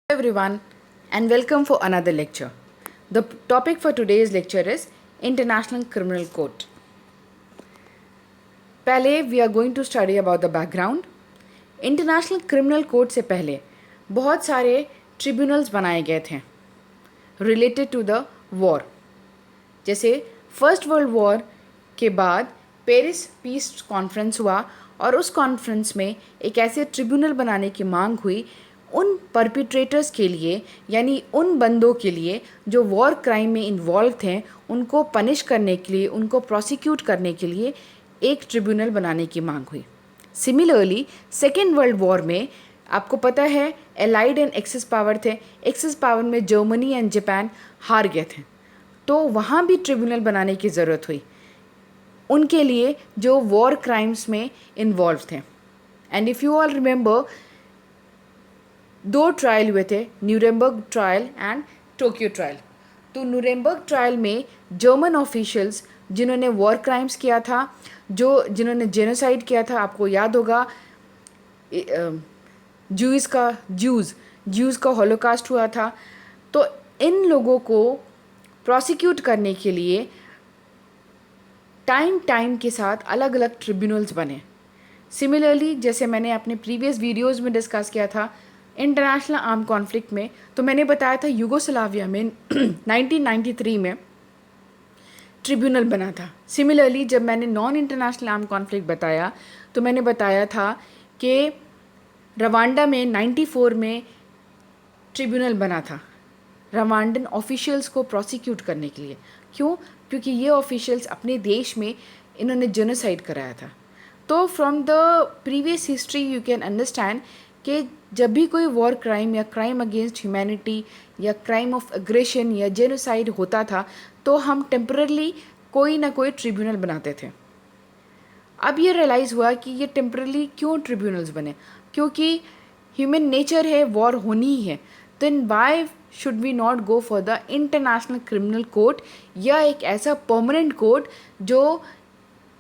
Everyone, and welcome for another lecture. The topic for today's lecture is International Criminal Court. पहले we are going to study about the background. International criminal court से पहले बहुत सारे tribunals बनाए गए थे related to the war. जैसे first world war के बाद पेरिस पीस कॉन्फ्रेंस हुआ और उस कॉन्फ्रेंस में एक ऐसे ट्रिब्यूनल बनाने की मांग हुई उन परपिट्रेटर्स के लिए, यानी उन बंदों के लिए जो वॉर क्राइम में इन्वॉल्व थे, उनको पनिश करने के लिए, उनको प्रोसिक्यूट करने के लिए एक ट्रिब्यूनल बनाने की मांग हुई. सिमिलरली सेकेंड वर्ल्ड वॉर में आपको पता है एलाइड एंड एक्सिस पावर थे. एक्सिस पावर में जर्मनी एंड जापान हार गए थे, तो वहाँ भी ट्रिब्यूनल बनाने की ज़रूरत हुई उनके लिए जो वॉर क्राइम्स में इन्वॉल्व थे. And if you all remember, दो ट्रायल हुए थे, Nuremberg trial and Tokyo trial. तो न्यूरेमबर्ग ट्रायल में जर्मन ऑफिशियल्स जिन्होंने वॉर क्राइम्स किया था, जिन्होंने जेनोसाइड किया था, आपको याद होगा ज्यूज़ का हॉलोकास्ट हुआ था. तो इन लोगों को प्रोसिक्यूट करने के लिए टाइम के साथ अलग अलग ट्रिब्यूनल्स बने. सिमिलरली जैसे मैंने अपने प्रीवियस वीडियोज़ में डिस्कस किया था इंटरनेशनल आर्म कॉन्फ्लिक्ट में, तो मैंने बताया था यूगोस्लाविया में 1993 में ट्रिब्यूनल बना था. सिमिलरली जब मैंने नॉन इंटरनेशनल आर्म कॉन्फ्लिक्ट बताया तो मैंने बताया था कि रवांडा में 94 में ट्रिब्यूनल बना था रवांडन ऑफिशियल्स को प्रोसिक्यूट करने के लिए. क्यों? क्योंकि ये ऑफिशियल्स अपने देश में इन्होंने जेनोसाइड कराया था. तो from the previous history you can understand कि जब भी कोई वॉर क्राइम या क्राइम अगेंस्ट ह्यूमैनिटी या क्राइम ऑफ एग्रेशन या जेनोसाइड होता था तो हम टेम्परली कोई ना कोई ट्रिब्यूनल बनाते थे. अब ये रियलाइज़ हुआ कि ये टेम्परली क्यों ट्रिब्यूनल्स बने, क्योंकि ह्यूमन नेचर है, वॉर होनी ही है. Then why should we not go for the International criminal Court, या एक ऐसा परमानेंट कोर्ट जो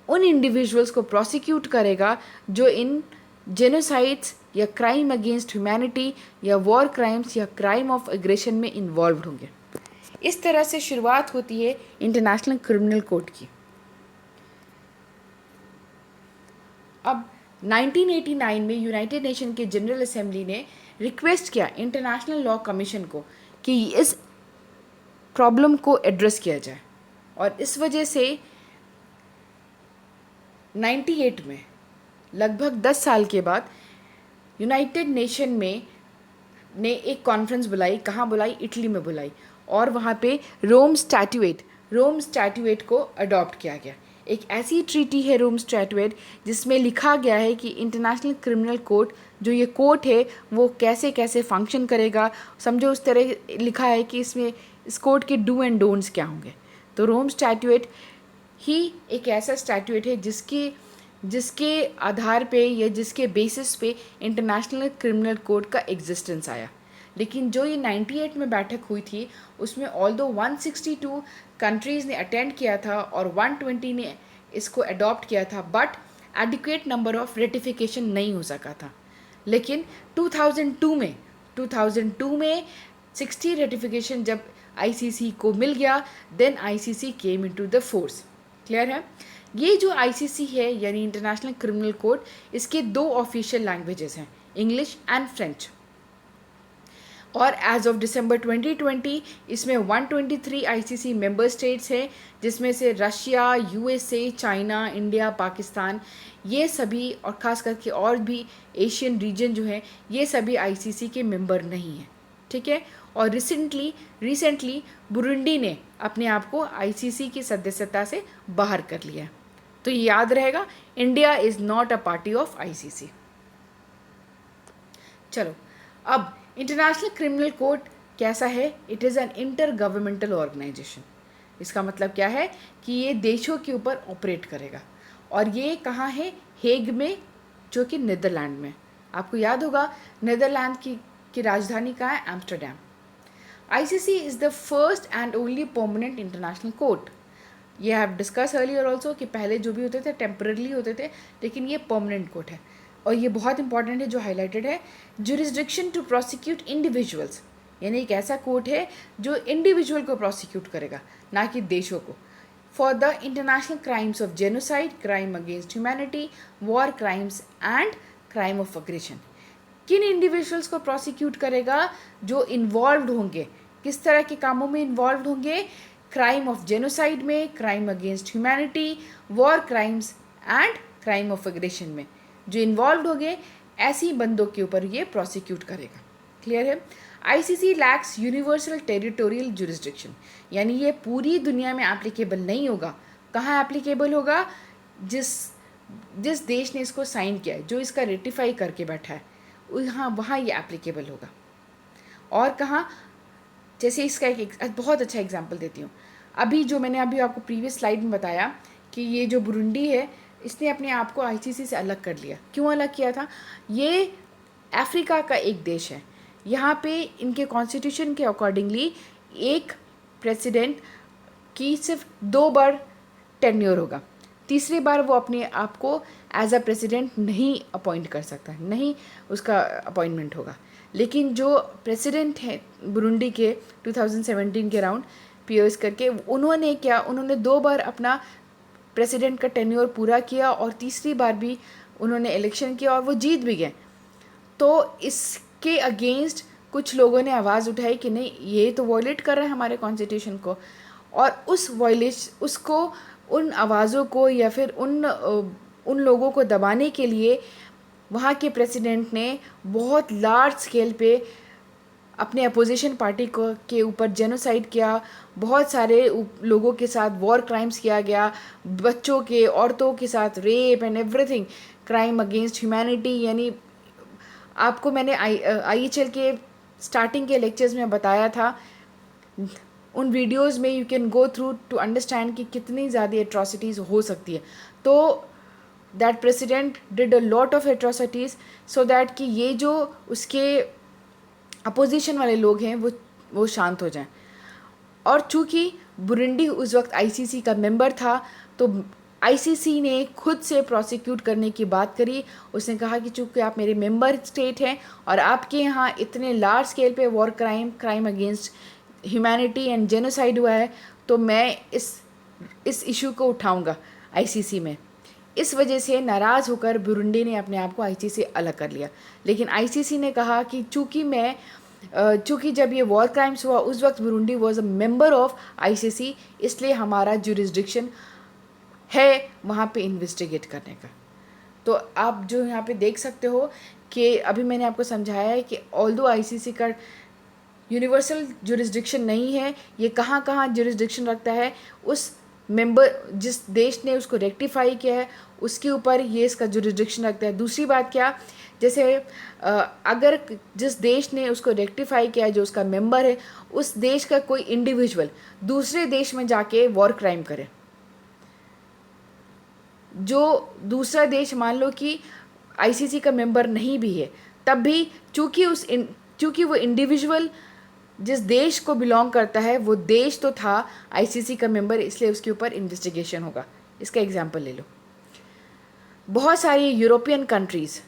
उन इंडिविजुअल्स को प्रोसिक्यूट करेगा जो इन जेनोसाइड्स या क्राइम अगेंस्ट ह्यूमैनिटी या वॉर क्राइम्स या क्राइम ऑफ एग्रेशन में इन्वॉल्व होंगे. इस तरह से शुरुआत होती है इंटरनेशनल क्रिमिनल कोर्ट की. अब 1989 में यूनाइटेड नेशन के जनरल असेंबली ने रिक्वेस्ट किया इंटरनेशनल लॉ कमीशन को कि इस प्रॉब्लम को एड्रेस किया जाए, और इस वजह से 98 में लगभग 10 साल के बाद यूनाइटेड नेशन में ने एक कॉन्फ्रेंस बुलाई. कहाँ बुलाई? इटली में बुलाई. और वहाँ पे रोम स्टैट्यूएट को अडॉप्ट किया गया. एक ऐसी ट्रीटी है रोम स्टैट्यूएट जिसमें लिखा गया है कि इंटरनेशनल क्रिमिनल कोर्ट जो ये कोर्ट है वो कैसे कैसे फंक्शन करेगा. समझो उस तरह लिखा है कि इसमें इस कोर्ट के डू एंड डोंट्स क्या होंगे. तो रोम स्टैट्यूएट ही एक ऐसा स्टैट्यूएट है जिसके आधार पे या जिसके बेसिस पे इंटरनेशनल क्रिमिनल कोर्ट का एग्जिस्टेंस आया. लेकिन जो ये 98 में बैठक हुई थी उसमें ऑल्दो 162 कंट्रीज़ ने अटेंड किया था और 120 ने इसको अडॉप्ट किया था, but adequate number of ratification नहीं हो सका था. लेकिन 2002 में 60 रेटिफिकेशन जब आईसीसी को मिल गया, then ICC came into the force. Clear है? ये जो आईसीसी है यानी इंटरनेशनल क्रिमिनल कोर्ट, इसके दो ऑफिशियल लैंग्वेजेस हैं, इंग्लिश एंड फ्रेंच. और एज ऑफ दिसंबर 2020 इसमें 123 आईसीसी मेंबर स्टेट्स हैं, जिसमें से Russia, USA, China, India, Pakistan, ये सभी और ख़ास करके और भी एशियन रीजन जो है ये सभी आईसीसी के मेंबर नहीं हैं. ठीक है? और रिसेंटली बुरुंडी ने अपने आप को आईसीसी की सदस्यता से बाहर कर लिया. तो ये याद रहेगा, India is not a party of ICC. चलो, अब इंटरनेशनल क्रिमिनल कोर्ट कैसा है? It is an intergovernmental organisation. इसका मतलब क्या है कि ये देशों के ऊपर ऑपरेट करेगा. और ये कहाँ है? हेग में, जो कि नीदरलैंड में. आपको याद होगा नीदरलैंड की राजधानी कहाँ है? Amsterdam. ICC is the first and only permanent international court. ये हैव डिस्कस अर्लियर ऑल्सो कि पहले जो भी होते थे टेम्पररी होते थे, लेकिन ये परमानेंट कोर्ट है. और ये बहुत इंपॉर्टेंट है जो हाईलाइटेड है, जुरिस्डिक्शन टू प्रोसिक्यूट इंडिविजुअल्स, यानी एक ऐसा कोर्ट है जो इंडिविजुअल को प्रोसिक्यूट करेगा, ना कि देशों को, for the international crimes of genocide, crime against humanity, war crimes and crime of aggression. किन इंडिविजुअल्स को प्रोसिक्यूट करेगा? जो इन्वॉल्व होंगे, किस तरह के कामों में इन्वॉल्व होंगे? क्राइम ऑफ जेनोसाइड में, crime against humanity, war crimes and crime of aggression में जो इन्वॉल्व होंगे, ऐसी बंदों के ऊपर ये प्रोसिक्यूट करेगा। क्लियर है? ICC lakhs universal territorial jurisdiction, यानी ये पूरी दुनिया में एप्लीकेबल नहीं होगा। कहाँ एप्लीकेबल होगा? जिस देश ने इसको साइन किया है, जो इसका रेटिफाई करके बैठा है, वहाँ ये एप्लीकेबल होगा। और कहाँ? जैसे इसका एक बहुत अच्छा एग्जांपल देती हूँ। जो मैंने आपको प्रीवियस स्लाइड में बताया कि ये जो बुरुंडी है, इसने अपने आप को आईसीसी से अलग कर लिया। क्यों अलग किया था? ये अफ्रीका का एक देश है। यहाँ पे इनके कॉन्स्टिट्यूशन के अकॉर्डिंगली एक प्रेसिडेंट की सिर्फ 2 बार टेन्योर होगा। तीसरी बार वो अपने आप को एज अ प्रेसिडेंट नहीं अपॉइंट कर सकता, नहीं उसका अपॉइंटमेंट होगा। लेकिन जो प्रेसिडेंट हैं बुरुंडी के 2017 के राउंड पीओएस करके, उन्होंने 2 बार अपना प्रेसिडेंट का टेन्योर पूरा किया और तीसरी बार भी उन्होंने इलेक्शन किया और वो जीत भी गए। तो इसके अगेंस्ट कुछ लोगों ने आवाज़ उठाई कि नहीं, ये तो वॉयलेट कर रहा है हमारे कॉन्स्टिट्यूशन को, और उन आवाज़ों को या फिर उन लोगों को दबाने के लिए वहाँ के प्रेसिडेंट ने बहुत लार्ज स्केल पे अपने अपोजिशन पार्टी के ऊपर जेनोसाइड किया। बहुत सारे लोगों के साथ वॉर क्राइम्स किया गया, बच्चों के, औरतों के साथ rape and everything, crime against humanity. यानी आपको मैंने IHL के स्टार्टिंग के लेक्चर्स में बताया था, उन वीडियोस में you can go through to understand कि कितनी ज़्यादा एट्रॉसिटीज़ हो सकती है। तो that president did a lot of atrocities so that कि ये जो उसके अपोजिशन वाले लोग हैं वो शांत हो जाएं। और चूँकि बुरुंडी उस वक्त आईसीसी का मेंबर था, तो आईसीसी ने खुद से प्रोसिक्यूट करने की बात करी। उसने कहा कि चूँकि आप मेरे मेंबर स्टेट हैं और आपके यहाँ इतने लार्ज स्केल पे war crime against humanity and genocide हुआ है, तो मैं इस इशू को उठाऊंगा आईसीसी में। इस वजह से नाराज़ होकर बुरुंडी ने अपने आप को आईसीसी से अलग कर लिया। लेकिन आईसीसी ने कहा कि चूँकि जब ये वॉर क्राइम्स हुआ उस वक्त Burundi was a member of ICC, इसलिए हमारा जुरिस्डिक्शन है वहाँ पे इन्वेस्टिगेट करने का। तो आप जो यहाँ पे देख सकते हो कि अभी मैंने आपको समझाया है कि ऑल्दो आईसीसी का यूनिवर्सल जुरिस्डिक्शन नहीं है, ये कहाँ कहाँ जुरिस्डिक्शन रखता है, उस मेंबर जिस देश ने उसको रेक्टिफाई किया है उसके ऊपर ये इसका जुरिस्डिक्शन रखता है। दूसरी बात क्या, जैसे अगर जिस देश ने उसको रेक्टिफाई किया है, जो उसका मेंबर है, उस देश का कोई इंडिविजुअल दूसरे देश में जाके वॉर क्राइम करे, जो दूसरा देश मान लो कि आईसीसी का मेंबर नहीं भी है, तब भी चूँकि वो इंडिविजुअल जिस देश को बिलोंग करता है वो देश तो था आईसीसी का मेंबर, इसलिए उसके ऊपर इन्वेस्टिगेशन होगा। इसका एग्जांपल ले लो, बहुत सारी यूरोपियन कंट्रीज़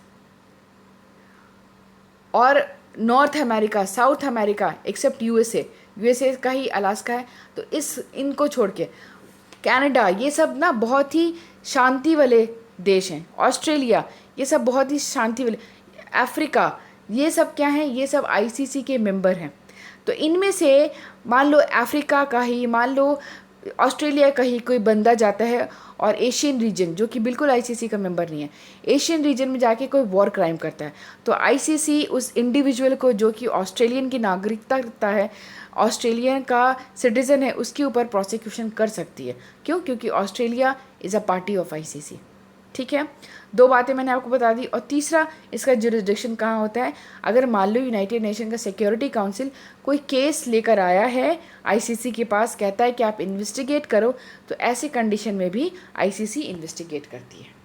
और North America, South America, except USA का ही अलास्का है, तो इनको छोड़ के कनाडा, ये सब ना बहुत ही शांति वाले देश हैं। ऑस्ट्रेलिया, ये सब बहुत ही शांति वाले। अफ्रीका, ये सब क्या हैं? ये सब आईसीसी के मेंबर हैं। तो इनमें से मान लो अफ्रीका का ही, मान लो ऑस्ट्रेलिया का ही कोई बंदा जाता है और एशियन रीजन, जो कि बिल्कुल आईसीसी का मेंबर नहीं है, एशियन रीजन में जाके कोई वॉर क्राइम करता है, तो आईसीसी उस इंडिविजुअल को, जो कि ऑस्ट्रेलियन की नागरिकता रखता है, ऑस्ट्रेलियन का सिटीज़न है, उसके ऊपर प्रोसिक्यूशन कर सकती है। क्यों? क्योंकि Australia is a party of ICC. ठीक है, 2 बातें मैंने आपको बता दी। और तीसरा, इसका जुरिस्डिक्शन कहाँ होता है? अगर मान लो यूनाइटेड नेशन का सिक्योरिटी काउंसिल कोई केस लेकर आया है आईसीसी के पास, कहता है कि आप इन्वेस्टिगेट करो, तो ऐसे कंडीशन में भी आईसीसी इन्वेस्टिगेट करती है।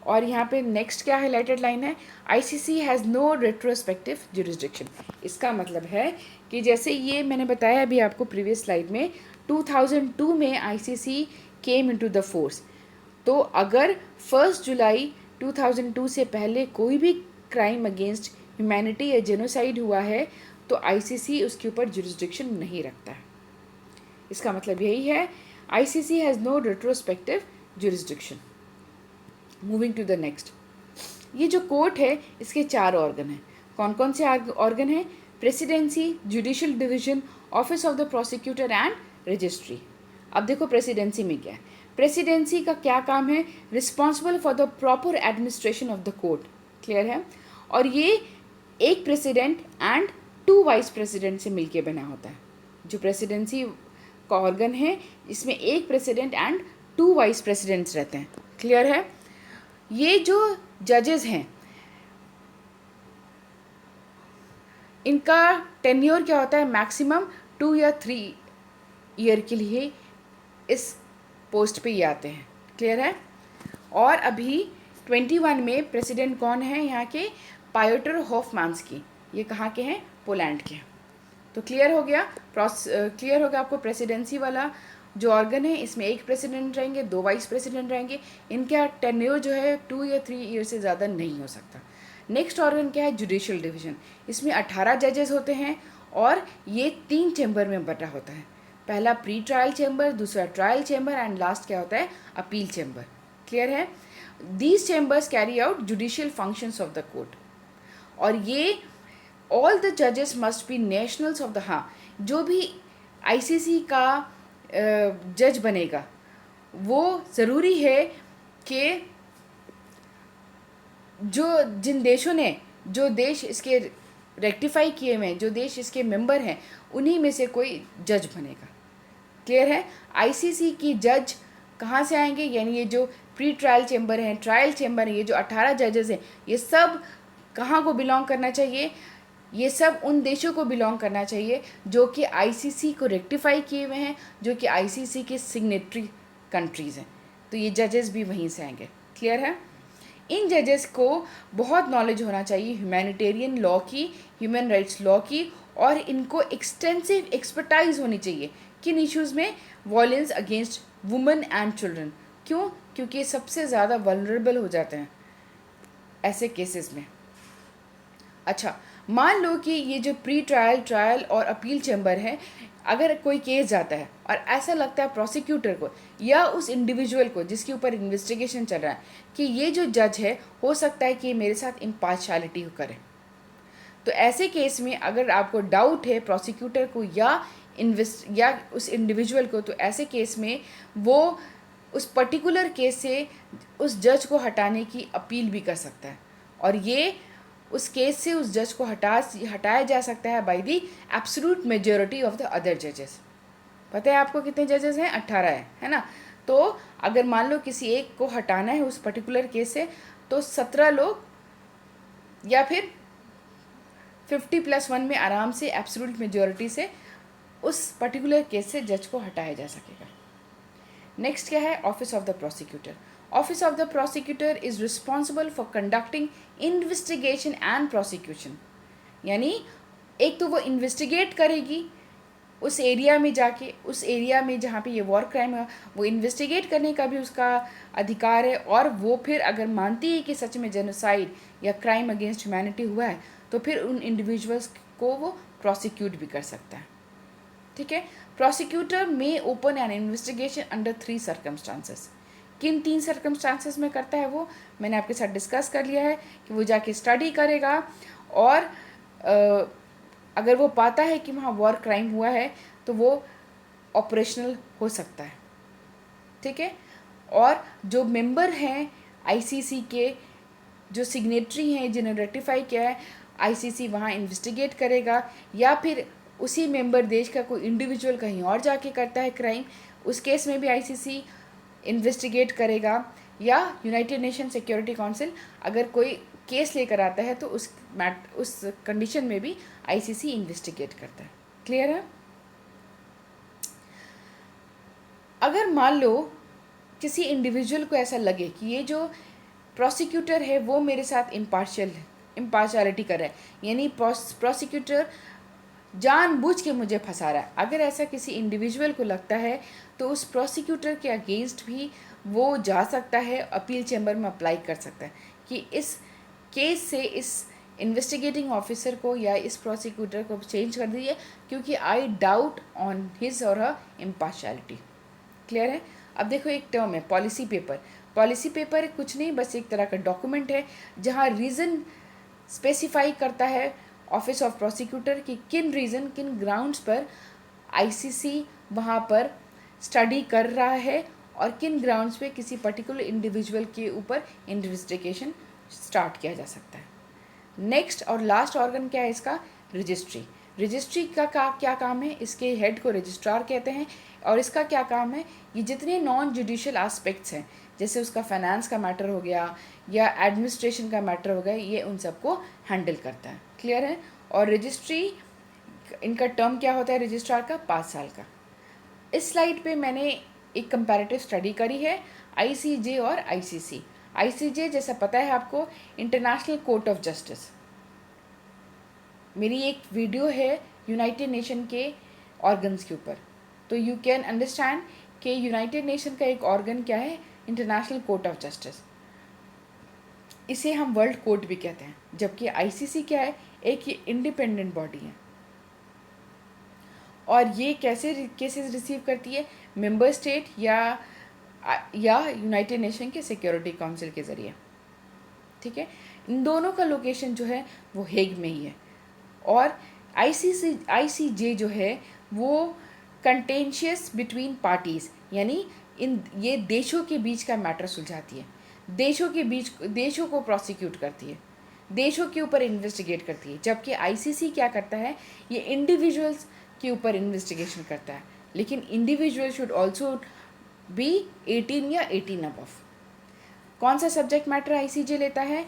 और यहाँ पे नेक्स्ट क्या हाईलाइटेड लाइन है? ICC has no retrospective jurisdiction. इसका मतलब है कि जैसे ये मैंने बताया अभी आपको प्रीवियस स्लाइड में, 2002 में ICC came into the force. तो अगर 1 जुलाई 2002 से पहले कोई भी क्राइम अगेंस्ट ह्यूमैनिटी या जेनोसाइड हुआ है तो आईसीसी उसके ऊपर जुरिस्डिक्शन नहीं रखता है। इसका मतलब यही है, ICC has no retrospective jurisdiction. Moving to the next, ये जो कोर्ट है इसके 4 ऑर्गन हैं। कौन कौन से ऑर्गन हैं? Presidency, judicial division, office of the prosecutor and registry. अब देखो प्रेसिडेंसी में क्या है। प्रेसिडेंसी का क्या काम है? Responsible for the proper administration of the court. Clear है? और ये एक प्रेसिडेंट एंड 2 वाइस प्रेसिडेंट से मिलके बना होता है। जो प्रेसिडेंसी का ऑर्गन है इसमें एक प्रेसिडेंट एंड 2 वाइस प्रेसिडेंट्स रहते हैं। क्लियर है? ये जो जजेस हैं इनका टेन्योर क्या होता है? मैक्सिमम 2 या 3 ईयर के लिए इस पोस्ट पे ये आते हैं। क्लियर है? और अभी 21 में प्रेसिडेंट कौन है यहाँ के? पायोटर हॉफमांस्की। ये कहाँ के हैं? पोलैंड के। तो क्लियर हो गया? क्लियर हो गया आपको? प्रेसिडेंसी वाला जो ऑर्गन है इसमें एक प्रेसिडेंट रहेंगे, 2 वाइस प्रेसिडेंट रहेंगे। इनका टेन्योर जो है 2 या 3 ईयर से ज़्यादा नहीं हो सकता। नेक्स्ट ऑर्गन क्या है? Judicial division. इसमें 18 जजेस होते हैं और ये 3 चैम्बर में बटा होता है। पहला प्री ट्रायल चैम्बर, दूसरा ट्रायल चैम्बर एंड लास्ट क्या होता है? Appeal chamber. क्लियर है? These chambers carry out judicial functions of the court. और ये ऑल द जजेस must be nationals of the, हाँ, जो भी आईसीसी का जज बनेगा वो ज़रूरी है कि जिन देशों ने, जो देश इसके रेक्टिफाई किए हुए हैं, जो देश इसके मेंबर हैं, उन्हीं में से कोई जज बनेगा। क्लियर है? आईसीसी की जज कहाँ से आएंगे? यानी ये जो प्री ट्रायल चैम्बर हैं, ट्रायल चैम्बर हैं, ये जो 18 जजेस हैं, ये सब कहाँ को बिलोंग करना चाहिए? ये सब उन देशों को बिलोंग करना चाहिए जो कि आईसीसी को रेक्टिफाई किए हुए हैं, जो कि आईसीसी के सिग्नेटरी कंट्रीज़ हैं। तो ये जजेस भी वहीं से आएंगे। क्लियर है? इन जजेस को बहुत नॉलेज होना चाहिए ह्यूमैनिटेरियन लॉ की, ह्यूमन राइट्स लॉ की, और इनको एक्सटेंसिव एक्सपर्टाइज होनी चाहिए किन इश्यूज़ में? Violence against women and children. क्यों? क्योंकि सबसे ज़्यादा वल्नरेबल हो जाते हैं ऐसे केसेस में। अच्छा, मान लो कि ये जो प्री ट्रायल, ट्रायल और अपील चैम्बर है, अगर कोई केस जाता है और ऐसा लगता है प्रोसिक्यूटर को या उस इंडिविजुअल को जिसके ऊपर इन्वेस्टिगेशन चल रहा है कि ये जो जज है हो सकता है कि मेरे साथ इम्पार्शियलिटी करे, तो ऐसे केस में अगर आपको डाउट है प्रोसिक्यूटर को या उस इंडिविजुअल को, तो ऐसे केस में वो उस पर्टिकुलर केस से उस जज को हटाने की अपील भी कर सकता है। और ये उस केस से उस जज को हटाया जा सकता है by the absolute majority of the other जजेस। पता है आपको कितने जजेस हैं? 18 है ना? तो अगर मान लो किसी एक को हटाना है उस पर्टिकुलर केस से, तो 17 लोग या फिर 50+1 में आराम से एब्सोल्यूट मेजॉरिटी से उस पर्टिकुलर केस से जज को हटाया जा सकेगा। नेक्स्ट क्या है? Office of the prosecutor. Office of the prosecutor is responsible for conducting investigation and prosecution. यानी एक तो वो इन्वेस्टिगेट करेगी उस एरिया में जाके, उस एरिया में जहाँ पे ये वॉर क्राइम है वो इन्वेस्टिगेट करने का भी उसका अधिकार है, और वो फिर अगर मानती है कि सच में जेनोसाइड या क्राइम अगेंस्ट ह्यूमैनिटी हुआ है तो फिर उन इंडिविजुअल्स को वो प्रोसिक्यूट भी कर सकता है। ठीक है? प्रोसिक्यूटर में open N investigation under 3 circumstances. किन 3 सर्कमस्टांसेस में करता है वो मैंने आपके साथ डिस्कस कर लिया है कि वो जाके स्टडी करेगा, और अगर वो पाता है कि वहाँ वॉर क्राइम हुआ है तो वो ऑपरेशनल हो सकता है। ठीक है? और जो मेंबर हैं आईसीसी के, जो सिग्नेटरी हैं जिन्होंने रेटिफाई किया है, आईसीसी वहाँ इन्वेस्टिगेट करेगा, या फिर उसी मेंबर देश का कोई इंडिविजुअल कहीं और जाके करता है क्राइम, उस केस में भी आईसीसी इन्वेस्टिगेट करेगा, या यूनाइटेड नेशन सिक्योरिटी काउंसिल अगर कोई केस लेकर आता है तो उस कंडीशन में भी आईसीसी इन्वेस्टिगेट करता है। क्लियर है? अगर मान लो किसी इंडिविजुअल को ऐसा लगे कि ये जो प्रोसिक्यूटर है वो मेरे साथ इम्पार्शियलिटी कर रहा है, यानी प्रोसिक्यूटर जानबूझ के मुझे फंसा रहा है, अगर ऐसा किसी इंडिविजुअल को लगता है तो उस प्रोसिक्यूटर के अगेंस्ट भी वो जा सकता है, अपील चैम्बर में अप्लाई कर सकता है। कि इस केस से इस इन्वेस्टिगेटिंग ऑफिसर को या इस प्रोसिक्यूटर को चेंज कर दीजिए, क्योंकि आई डाउट ऑन हिज और हर इम्पार्शियलिटी। क्लियर है? अब देखो एक टर्म है पॉलिसी पेपर। पॉलिसी पेपर कुछ नहीं, बस एक तरह का डॉक्यूमेंट है जहाँ रीज़न स्पेसिफाई करता है ऑफिस ऑफ प्रोसिक्यूटर कि किन रीज़न किन ग्राउंड्स पर आईसीसी वहाँ पर स्टडी कर रहा है और किन ग्राउंड्स पे किसी पर्टिकुलर इंडिविजुअल के ऊपर इन्वेस्टिगेशन स्टार्ट किया जा सकता है। नेक्स्ट और लास्ट ऑर्गन क्या है इसका? रजिस्ट्री। रजिस्ट्री का क्या काम है? इसके हेड को रजिस्ट्रार कहते हैं। और इसका क्या काम है? ये जितने नॉन जुडिशियल एस्पेक्ट्स हैं, जैसे उसका फाइनेंस का मैटर हो गया या एडमिनिस्ट्रेशन का मैटर हो गया, ये उन सबको हैंडल करता है। क्लियर है? और रजिस्ट्री, इनका टर्म क्या होता है रजिस्ट्रार का? 5 साल का। इस स्लाइड पे मैंने एक कंपैरेटिव स्टडी करी है आईसीजे और आईसीसी। आईसीजे जैसा पता है आपको, इंटरनेशनल कोर्ट ऑफ जस्टिस। मेरी एक वीडियो है यूनाइटेड नेशन के ऑर्गन्स के ऊपर, तो यू कैन अंडरस्टैंड कि यूनाइटेड नेशन का एक ऑर्गन क्या है? International court of justice. इसे हम वर्ल्ड कोर्ट भी कहते हैं। जबकि आईसीसी क्या है? एक ये इंडिपेंडेंट बॉडी है। और ये कैसे केसेस रिसीव करती है? मेंबर स्टेट या यूनाइटेड नेशन के सिक्योरिटी काउंसिल के ज़रिए। ठीक है? इन दोनों का लोकेशन जो है वो हेग में ही है। और आईसीजे जो है वो कंटेंशियस बिटवीन पार्टीज़, यानी ये देशों के बीच का मैटर सुलझाती है, देशों को प्रोसिक्यूट करती है, देशों के ऊपर इन्वेस्टिगेट करती है। जबकि आईसीसी क्या करता है? ये इंडिविजुअल्स के ऊपर इन्वेस्टिगेशन करता है, लेकिन इंडिविजुअल शुड ऑल्सो बी 18 या 18 अबव। कौन सा सब्जेक्ट मैटर आईसीजे लेता है?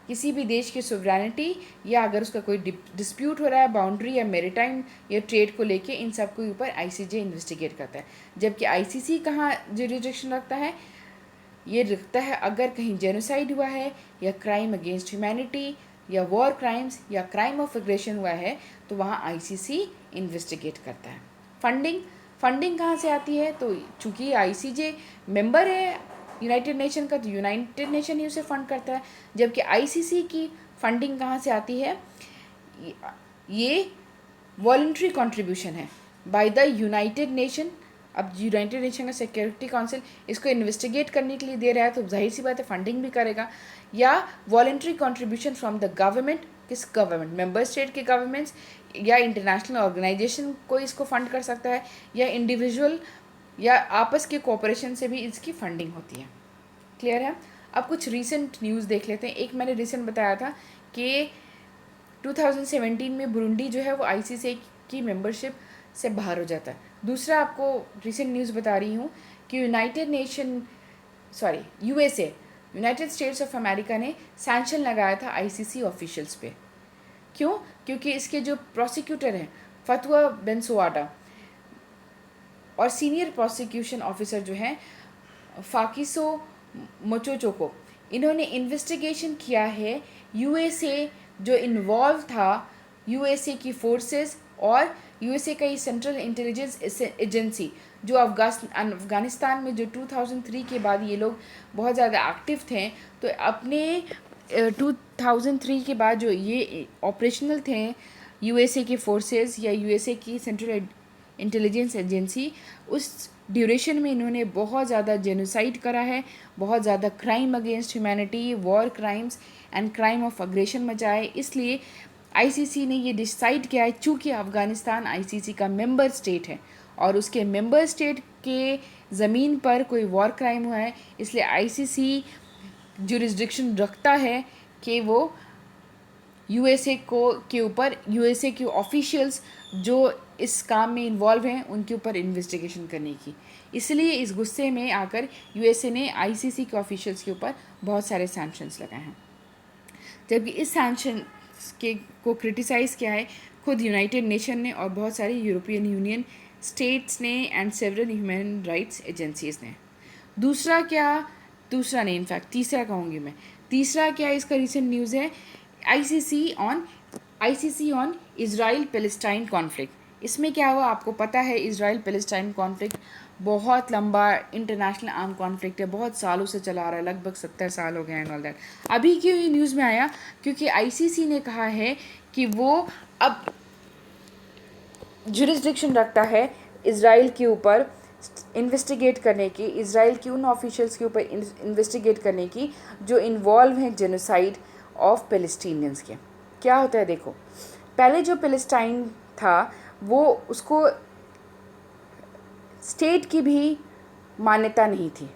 किसी भी देश की सोवरेनिटी, या अगर उसका कोई डिस्प्यूट हो रहा है बाउंड्री या मेरीटाइम या ट्रेड को लेके, इन सब के ऊपर आईसीजे इन्वेस्टिगेट करता है। जबकि आईसीसी कहाँ जुरिडिक्शन रखता है? ये रखता है अगर कहीं जेनोसाइड हुआ है या क्राइम अगेंस्ट ह्यूमैनिटी या वॉर क्राइम्स या क्राइम ऑफ एग्रेशन हुआ है, तो वहाँ आईसीसी इन्वेस्टिगेट करता है। फंडिंग कहाँ से आती है? तो चूँकि आईसीजे मेंबर है यूनाइटेड नेशन का, तो यूनाइटेड नेशन ही उसे फंड करता है। जबकि आईसीसी की फंडिंग कहाँ से आती है? ये वॉलंटरी कंट्रीब्यूशन है बाय द यूनाइटेड नेशन। अब यूनाइटेड नेशन का सिक्योरिटी काउंसिल इसको इन्वेस्टिगेट करने के लिए दे रहा है, तो जाहिर सी बात है फंडिंग भी करेगा। या voluntary contribution from the government, किस गवर्नमेंट? मेंबर स्टेट के गवर्नमेंट्स या इंटरनेशनल ऑर्गेनाइजेशन को इसको फंड कर सकता है, या इंडिविजुअल या आपस के कोऑपरेशन से भी इसकी फंडिंग होती है। क्लियर है? अब कुछ रीसेंट न्यूज़ देख लेते हैं। एक मैंने रिसेंट बताया था कि 2017 में बुरुंडी जो है वो आईसीसी की मेंबरशिप से बाहर हो जाता है। दूसरा आपको रिसेंट न्यूज़ बता रही हूँ कि USA, United states of America ने सैंक्शन लगाया था आईसीसी ऑफिशियल्स पे। क्यों? क्योंकि इसके जो प्रोसिक्यूटर हैं फतुआ बेंसोआडा और सीनियर प्रोसिक्यूशन ऑफिसर जो हैं फाकिसो मोचोचोको, इन्होंने इन्वेस्टिगेशन किया है यूएसए जो इन्वॉल्व था, यूएसए की फोर्सेस और यूएसए का ये सेंट्रल इंटेलिजेंस एजेंसी जो अफ़गानिस्तान में जो 2003 के बाद ये लोग बहुत ज़्यादा एक्टिव थे। तो अपने 2003 के बाद जो ये ऑपरेशनल थे यूएसए के फोर्सेस या यूएसए की सेंट्रल इंटेलिजेंस एजेंसी, उस ड्यूरेशन में इन्होंने बहुत ज़्यादा जेनोसाइड करा है, बहुत ज़्यादा crime against humanity, war crimes and crime of aggression मचाए। इसलिए आईसीसी ने ये डिसाइड किया है, चूँकि अफ़गानिस्तान आईसीसी का मेंबर स्टेट है और उसके मेंबर स्टेट के ज़मीन पर कोई वॉर क्राइम हुआ है, इसलिए आईसीसी जुरिस्डिक्शन रखता है कि वो यूएसए के ऊपर, यूएसए के ऑफिशियल्स जो इस काम में इन्वॉल्व हैं उनके ऊपर इन्वेस्टिगेशन करने की। इसलिए इस गुस्से में आकर यूएसए ने आईसीसी के ऑफिशियल्स के ऊपर बहुत सारे सैंक्शंस लगाए हैं। जबकि इस सैंक्शन को क्रिटिसाइज़ किया है खुद यूनाइटेड नेशन ने और बहुत सारी यूरोपियन यूनियन स्टेट्स ने and several human rights agencies ने। तीसरा कहूँगी मैं। तीसरा क्या इसका रिसेंट न्यूज़ है? ICC on Israel Palestine conflict. इसमें क्या हुआ आपको पता है? इजराइल पैलेस्टाइन कॉन्फ्लिक्ट बहुत लंबा इंटरनेशनल आर्म कॉन्फ्लिक्ट है, बहुत सालों से चला आ रहा है, लगभग 70 साल हो गए एंड ऑल दैट। अभी क्यों ये न्यूज़ में आया? क्योंकि आईसीसी ने कहा है कि वो अब जुरिस्डिक्शन रखता है इज़राइल के ऊपर इन्वेस्टिगेट करने की, इज़राइल की उन ऑफिशियल्स के ऊपर इन्वेस्टिगेट करने की जो इन्वॉल्व हैं जेनोसाइड ऑफ पैलेस्टीनियंस के। क्या होता है देखो, पहले जो पैलेस्टाइन था वो उसको स्टेट की भी मान्यता नहीं थी,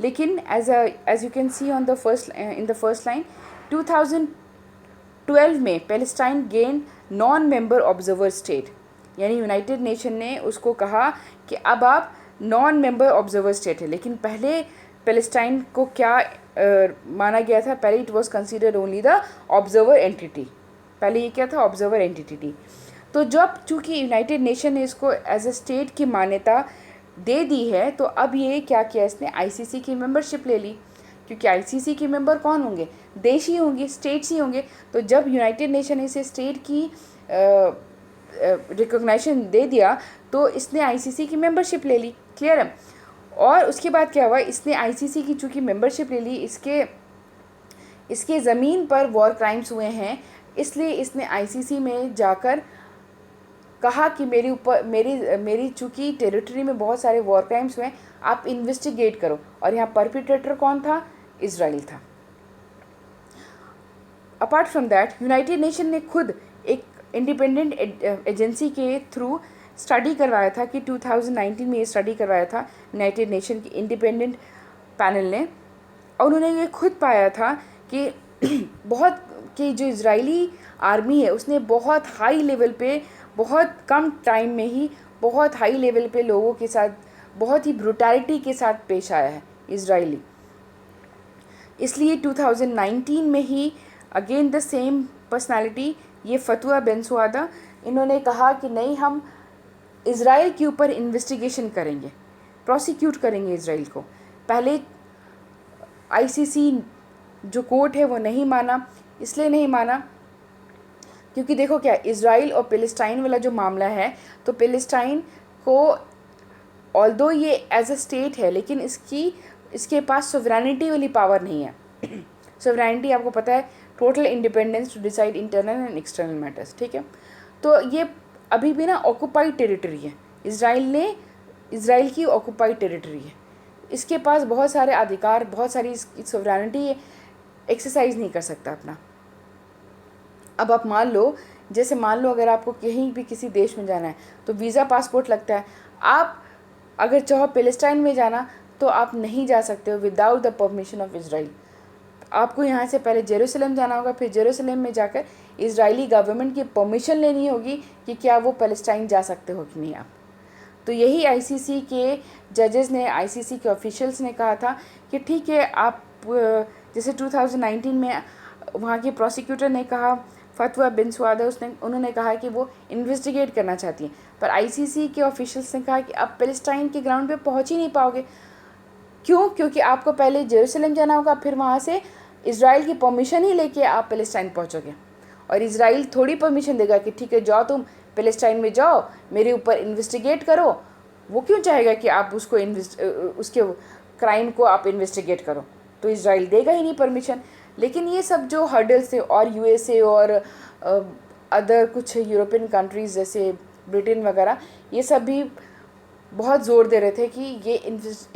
लेकिन as you can see on the first in the first line 2012 में Palestine gain non member observer state, यानी यूनाइटेड नेशन ने उसको कहा कि अब आप नॉन मेंबर ऑब्जर्वर स्टेट है। लेकिन पहले पैलेस्टाइन को क्या माना गया था? पहले it was considered only the observer entity, पहले ये क्या था? Observer entity. तो जब चूँकि यूनाइटेड नेशन ने इसको एज ए स्टेट की मान्यता दे दी है, तो अब ये क्या किया, इसने आईसीसी की मेंबरशिप ले ली। क्योंकि आईसीसी के मेंबर कौन होंगे? देश ही होंगे, स्टेट्स ही होंगे। तो जब यूनाइटेड नेशन ने इसे स्टेट की रिकॉग्निशन दे दिया, तो इसने आईसीसी की मेंबरशिप ले ली। क्लियर है? और उसके बाद क्या हुआ, इसने आईसीसी की चूँकि मेंबरशिप ले ली, इसके ज़मीन पर वॉर क्राइम्स हुए हैं, इसलिए इसने आईसीसी में जाकर कहा कि मेरी चूँकि टेरिटरी में बहुत सारे वॉर क्राइम्स हुए हैं, आप इन्वेस्टिगेट करो। और यहाँ परपिट्रेटर कौन था? इजराइल था। Apart from that, United Nation ने खुद एक इंडिपेंडेंट एजेंसी के थ्रू स्टडी करवाया था कि 2019 में ये स्टडी करवाया था यूनाइटेड नेशन की इंडिपेंडेंट पैनल ने, और उन्होंने ये खुद पाया था कि जो इजरायली आर्मी है उसने बहुत हाई लेवल पे, बहुत कम टाइम में ही बहुत हाई लेवल पे लोगों के साथ बहुत ही ब्रुटैलिटी के साथ पेश आया है इजरायली। इसलिए 2019 में ही अगेन द सेम पर्सनालिटी, ये फतुआ बेंसुआदा, इन्होंने कहा कि नहीं, हम इज़राइल के ऊपर इन्वेस्टिगेशन करेंगे, प्रोसिक्यूट करेंगे इज़राइल को। पहले आईसीसी जो कोर्ट है वो नहीं माना, इसलिए नहीं माना क्योंकि देखो क्या, इज़राइल और पैलेस्टाइन वाला जो मामला है, तो पैलेस्टाइन को ऑल्दो ये एज अ स्टेट है, लेकिन इसके पास सोवरेनिटी वाली पावर नहीं है। सोवरेनिटी आपको पता है, total independence to decide internal and external matters. ठीक है, तो ये अभी भी ना ऑक्यूपाइड टेरिटरी है, इज़राइल की ऑक्यूपाइड टेरिटरी है, इसके पास बहुत सारे अधिकार, बहुत सारी सोवरेनिटी एक्सरसाइज नहीं कर सकता अपना। अब आप मान लो अगर आपको कहीं भी किसी देश में जाना है तो वीज़ा पासपोर्ट लगता है। आप अगर चाहो पैलेस्टाइन में जाना तो आप नहीं जा सकते हो without the permission of Israel. आपको यहाँ से पहले जेरूसलम जाना होगा, फिर जेरूसलम में जाकर इज़राइली गवर्नमेंट की परमिशन लेनी होगी कि क्या वो पैलेस्टाइन जा सकते हो कि नहीं आप। तो यही आईसीसी के जजेस ने, आईसीसी के ऑफिशियल्स ने कहा था कि ठीक है, आप जैसे 2019 में वहाँ के प्रोसिक्यूटर ने कहा, फतवा बेंसुआदा, उन्होंने कहा कि वो इन्वेस्टिगेट करना चाहती हैं, पर आईसीसी के ऑफिशियल्स ने कहा कि आप पैलेस्टाइन के ग्राउंड पे पहुँच ही नहीं पाओगे। क्यों? क्योंकि आपको पहले जेरूसलम जाना होगा, फिर वहाँ से इज़राइल की परमिशन ही लेके आप पैलेस्टाइन पहुँचोगे, और इज़राइल थोड़ी परमिशन देगा कि ठीक है जाओ, तुम पैलेस्टाइन में जाओ, मेरे ऊपर इन्वेस्टिगेट करो। वो क्यों चाहेगा कि आप उसके क्राइम को आप इन्वेस्टिगेट करो? तो इज़राइल देगा ही नहीं परमिशन। लेकिन ये सब जो हर्डल्स थे, और यूएसए और अदर कुछ यूरोपियन कंट्रीज़ जैसे ब्रिटेन वगैरह, ये सब भी बहुत ज़ोर दे रहे थे कि ये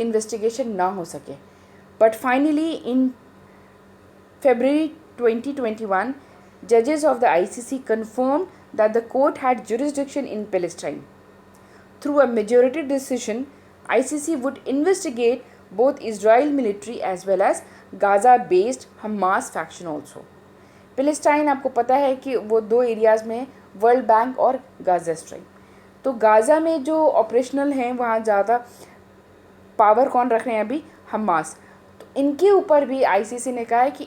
इन्वेस्टिगेशन ना हो सके। But finally in February 2021, judges of the ICC confirmed that the court had jurisdiction in Palestine. Through a majority decision, ICC would investigate both Israel military as well as Gaza-based Hamas faction also. Palestine आपको पता है कि वो दो areas में, world bank और Gaza strike. तो Gaza में जो ऑपरेशनल हैं वहाँ ज़्यादा पावर कौन रख रहे हैं अभी? हमास। तो इनके ऊपर भी आईसीसी ने कहा है कि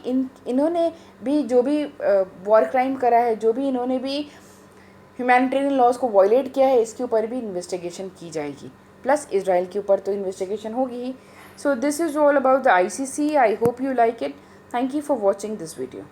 इन्होंने भी जो भी वॉर क्राइम करा है, जो भी इन्होंने भी ह्यूमैनिटेरियन लॉज को वायलेट किया है, इसके ऊपर भी इन्वेस्टिगेशन की जाएगी। प्लस इज़राइल के ऊपर तो इन्वेस्टिगेशन होगी ही। So this is all about the ICC. I hope you like it. Thank you for watching this video.